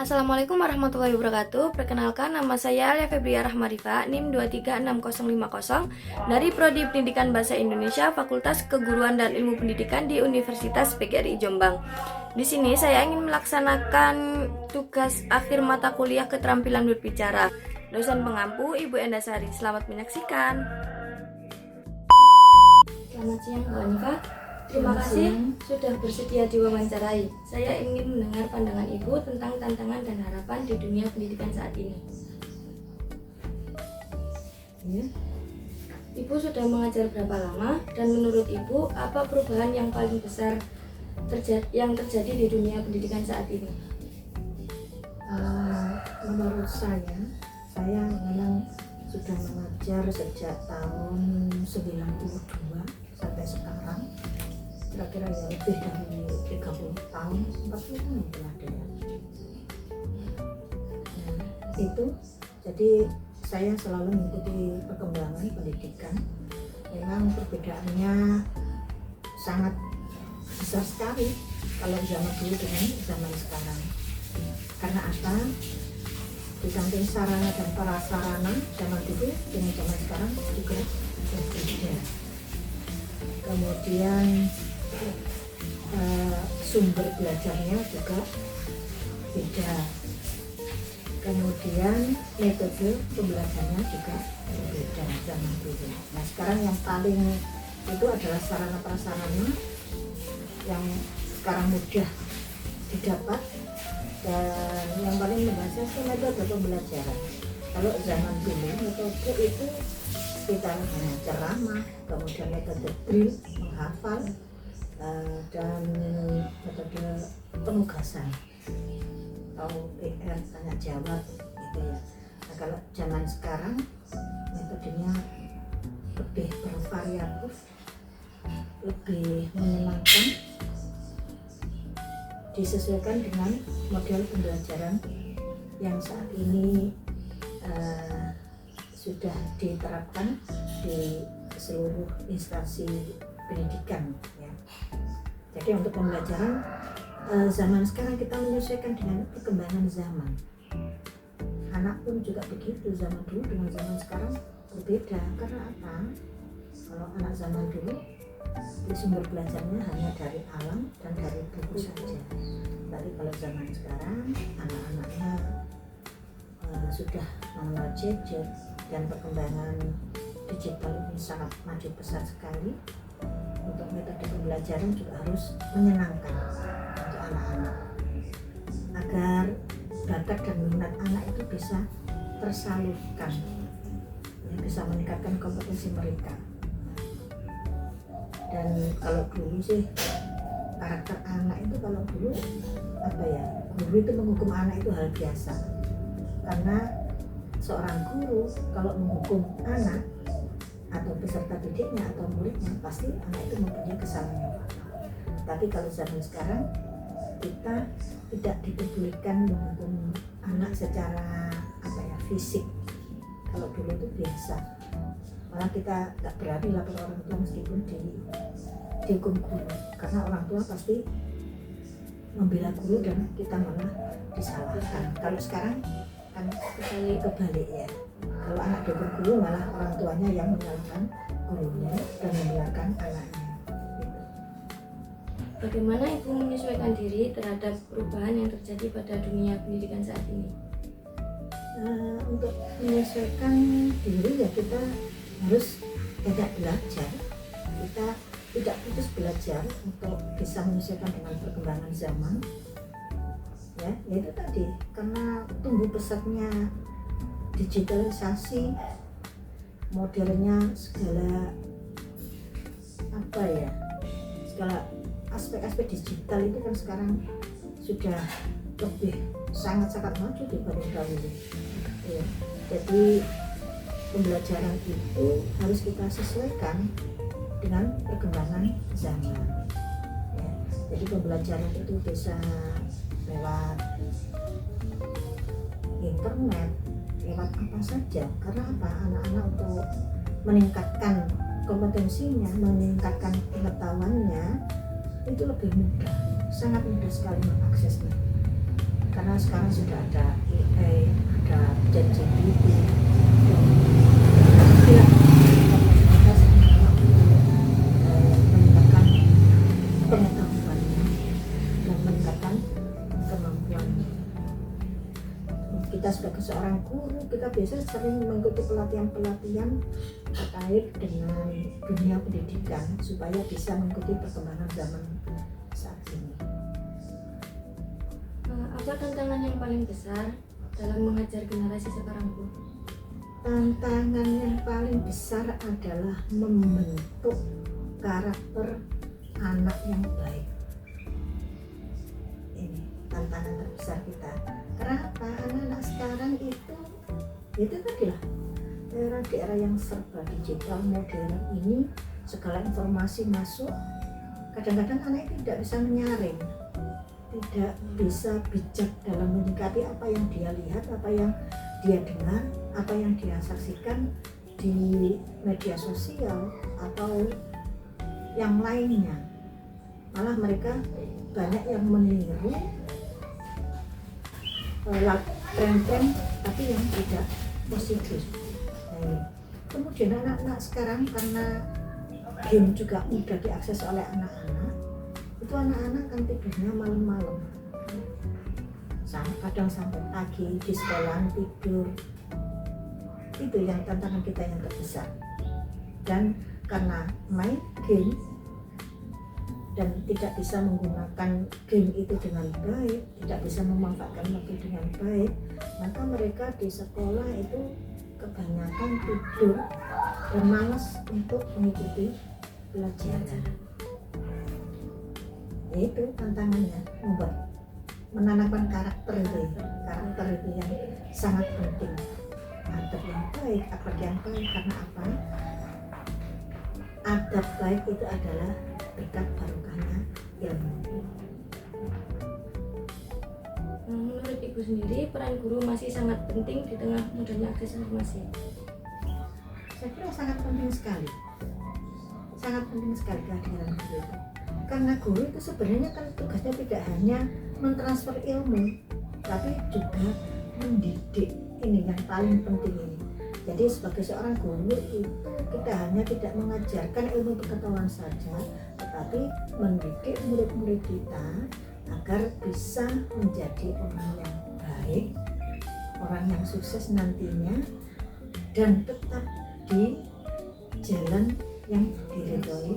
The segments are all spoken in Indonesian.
Assalamualaikum warahmatullahi wabarakatuh. Perkenalkan, nama saya Alia Febria Rahmarifa, NIM 236050 dari Prodi Pendidikan Bahasa Indonesia, Fakultas Keguruan dan Ilmu Pendidikan di Universitas PGRI Jombang. Di sini saya ingin melaksanakan tugas akhir mata kuliah keterampilan berbicara. Dosen pengampu Ibu Endasari. Selamat menyaksikan. Selamat siang, Bu Anifa. Terima kasih sudah bersedia diwawancarai. Saya ingin mendengar pandangan Ibu tentang tantangan dan harapan di dunia pendidikan saat ini. Ya. Ibu sudah mengajar berapa lama, dan menurut Ibu apa perubahan yang paling besar yang terjadi di dunia pendidikan saat ini? Menurut saya memang sudah mengajar sejak tahun 92 sampai sekarang. Kira-kira ya lebih dari 30 tahun, 40 tahun mungkin ada ya. Nah, itu jadi saya selalu mengikuti perkembangan pendidikan. Memang perbedaannya sangat besar sekali kalau zaman dulu dengan zaman sekarang. Karena apa? Di samping sarana dan prasarana zaman dulu dengan zaman sekarang juga berbeda. Kemudian sumber belajarnya juga beda. Kemudian metode pembelajarannya juga berbeda zaman dulu. Nah, sekarang yang paling itu adalah sarana prasarana yang sekarang mudah didapat, dan yang paling membaca metode pembelajaran. Kalau zaman dulu metode itu kita ceramah, kemudian metode drill, menghafal, dan metode penugasan atau PR tanya jawab gitu ya. Nah, kalau zaman sekarang metodenya lebih bervariatif, lebih menyenangkan, disesuaikan dengan model pembelajaran yang saat ini sudah diterapkan di seluruh instansi pendidikan ya. Jadi untuk pembelajaran zaman sekarang kita menyesuaikan dengan perkembangan zaman. Anak pun juga begitu, zaman dulu dengan zaman sekarang berbeda. Karena apa? Kalau anak zaman dulu sumber belajarnya hanya dari alam dan dari buku saja. Tapi kalau zaman sekarang anak-anaknya sudah mengenal gadget, dan perkembangan digital ini sangat maju pesat sekali. Untuk metode pembelajaran juga harus menyenangkan untuk anak-anak agar bakat dan minat anak itu bisa tersalurkan, ya, bisa meningkatkan kompetensi mereka. Dan kalau dulu sih karakter anak itu, kalau dulu apa ya, guru itu menghukum anak itu hal biasa. Karena seorang guru kalau menghukum anak atau peserta didiknya atau muridnya, pasti anak itu mempunyai kesalahan yang fatal. Tapi kalau zaman sekarang kita tidak diperbolehkan menghukum anak secara apa ya, fisik. Kalau dulu itu biasa, malah kita tak berani lapor orang tua meskipun dihukum guru, karena orang tua pasti membela guru dan kita malah disalahkan. Kalau sekarang kan kebalik ya, kalau anak dihukum guru malah orang tuanya yang menyalahkan gurunya dan membenarkan anaknya. Bagaimana Ibu menyesuaikan diri terhadap perubahan yang terjadi pada dunia pendidikan saat ini? Untuk menyesuaikan diri ya kita harus banyak belajar. Kita tidak putus belajar untuk bisa menyesuaikan dengan perkembangan zaman. Ya, itu tadi, karena tumbuh pesatnya digitalisasi, modernnya segala apa ya, segala aspek-aspek digital itu kan sekarang sudah lebih sangat-sangat maju dibanding dahulu ya. Jadi pembelajaran itu harus kita sesuaikan dengan perkembangan zaman ya. Jadi pembelajaran itu bisa lewat internet, lewat apa saja. Karena apa? Anak-anak untuk meningkatkan kompetensinya, meningkatkan pengetahuannya itu lebih mudah, sangat mudah sekali mengaksesnya. karena sekarang sudah ada AI, ada ChatGPT, dan kita semua meningkatkan pengetahuannya dan meningkatkan kemampuannya. Kita sebagai seorang guru, kita biasa sering mengikuti pelatihan-pelatihan terkait dengan dunia pendidikan supaya bisa mengikuti perkembangan zaman saat ini. Apa tantangan yang paling besar dalam mengajar generasi sekarang, Bu? Tantangan yang paling besar adalah membentuk karakter anak yang baik. Ini tantangan terbesar kita. Kenapa? Anak-anak sekarang itu tadi lah, di era yang serba digital modern ini, segala informasi masuk. Kadang-kadang anak tidak bisa menyaring, tidak bisa bijak dalam menyikapi apa yang dia lihat, apa yang dia dengar, apa yang dia saksikan di media sosial atau yang lainnya. Malah mereka banyak yang meniru tren-tren tapi yang tidak positif. Nah, kemudian anak-anak sekarang karena game juga mudah diakses oleh anak-anak, itu anak-anak kan tidurnya malam-malam, kadang sampai pagi di sekolah tidur. Itu yang tantangan kita yang terbesar. Dan karena main game dan tidak bisa menggunakan game itu dengan baik, tidak bisa memanfaatkan waktu dengan baik, maka mereka di sekolah itu kebanyakan tidur dan malas untuk mengikuti pelajaran. Itu tantangannya, menanamkan karakter itu yang sangat penting. Adab yang baik, akhlak yang baik. Karena apa? Adab baik itu adalah berkat barokahnya ilmu. Menurut Ibu sendiri, peran guru masih sangat penting di tengah mudahnya akses informasi. Saya kira sangat penting sekali kehadiran guru itu. Karena guru itu sebenarnya kan tugasnya tidak hanya mentransfer ilmu, tapi juga mendidik. Ini yang paling penting ini. Jadi sebagai seorang guru itu kita hanya tidak mengajarkan ilmu pengetahuan saja, tetapi mendidik murid-murid kita agar bisa menjadi orang yang baik, orang yang sukses nantinya, dan tetap di jalan yang diridhoi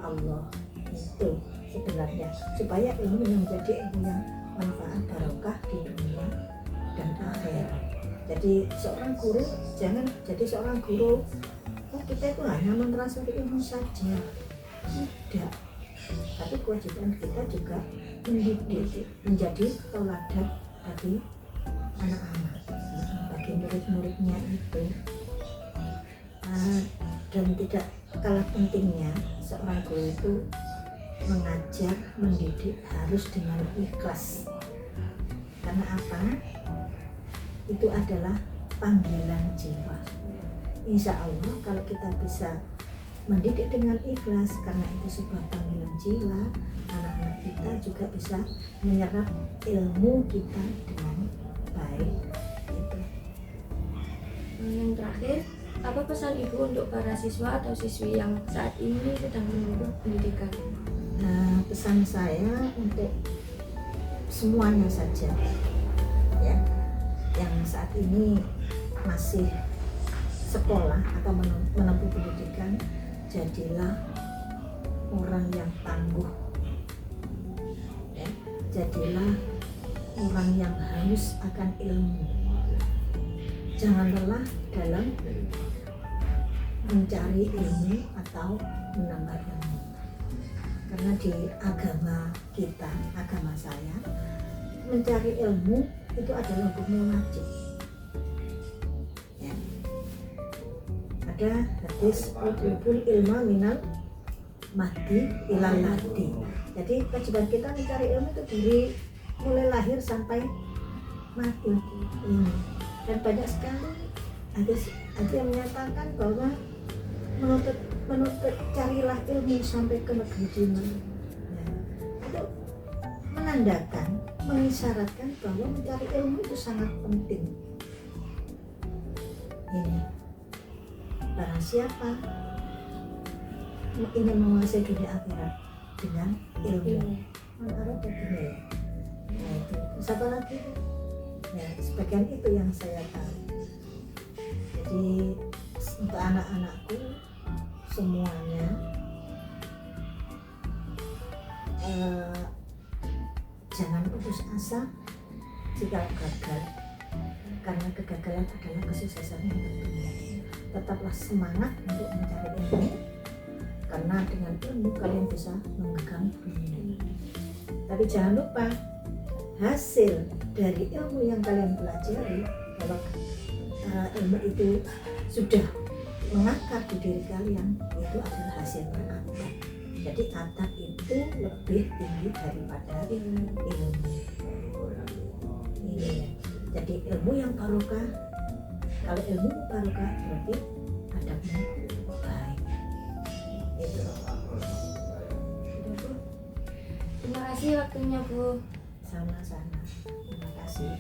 Allah. Itu sebenarnya supaya ilmu yang menjadi ilmu yang manfaat barokah di dunia dan akhirat. Jadi seorang guru jangan jadi seorang guru kita itu hanya mentransfer ilmu saja, tidak. Tapi kewajiban kita juga mendidik, menjadi tauladan bagi anak-anak, bagi murid-muridnya itu. Dan tidak kalah pentingnya seorang guru itu mengajar, mendidik harus dengan ikhlas. Karena apa? Itu adalah panggilan jiwa. Insya Allah kalau kita bisa mendidik dengan ikhlas, karena itu sebuah panggilan jiwa, anak-anak kita juga bisa menyerap ilmu kita dengan baik. Itu. Yang terakhir, apa pesan Ibu untuk para siswa atau siswi yang saat ini sedang menempuh pendidikan? Nah, pesan saya untuk semuanya saja, ya, yang saat ini masih sekolah atau menempuh pendidikan, jadilah orang yang tangguh, ya. Jadilah orang yang haus akan ilmu. Jangan lelah dalam mencari ilmu atau menambah ilmu. Karena di agama kita, agama saya, mencari ilmu itu adalah hukumnya wajib. Ya. Ada hadis utlubul ilma minal mahdi ilal lahdi. Jadi kewajiban kita mencari ilmu itu dari mulai lahir sampai mati ini. Dan banyak sekali ada yang menyatakan bahwa menuntut carilah ilmu sampai ke negeri jinan. Nah, itu menandakan mengisyaratkan bahwa mencari ilmu itu sangat penting. Ini barang siapa ingin menguasai dunia akhirat dengan ilmu, mana dunia ya. Nah itu, siapa lagi? Ya, sebagian itu yang saya tahu. Jadi untuk anak-anakku semuanya jangan putus asa jika gagal, karena kegagalan adalah kesuksesan yang tertunda. Tetaplah semangat untuk mencari ilmu, karena dengan ilmu kalian bisa menggenggam dunia. Tapi jangan lupa hasil dari ilmu yang kalian pelajari, bahwa ilmu itu sudah mengakar di diri kalian, itu adalah hasil berakar. Jadi akar itu lebih tinggi daripada ilmu. Ini ya. Jadi ilmu yang barokah, kalau ilmu barokah berarti adabmu baik. Itu. Terima kasih waktunya Bu. Sama-sama. Terima kasih.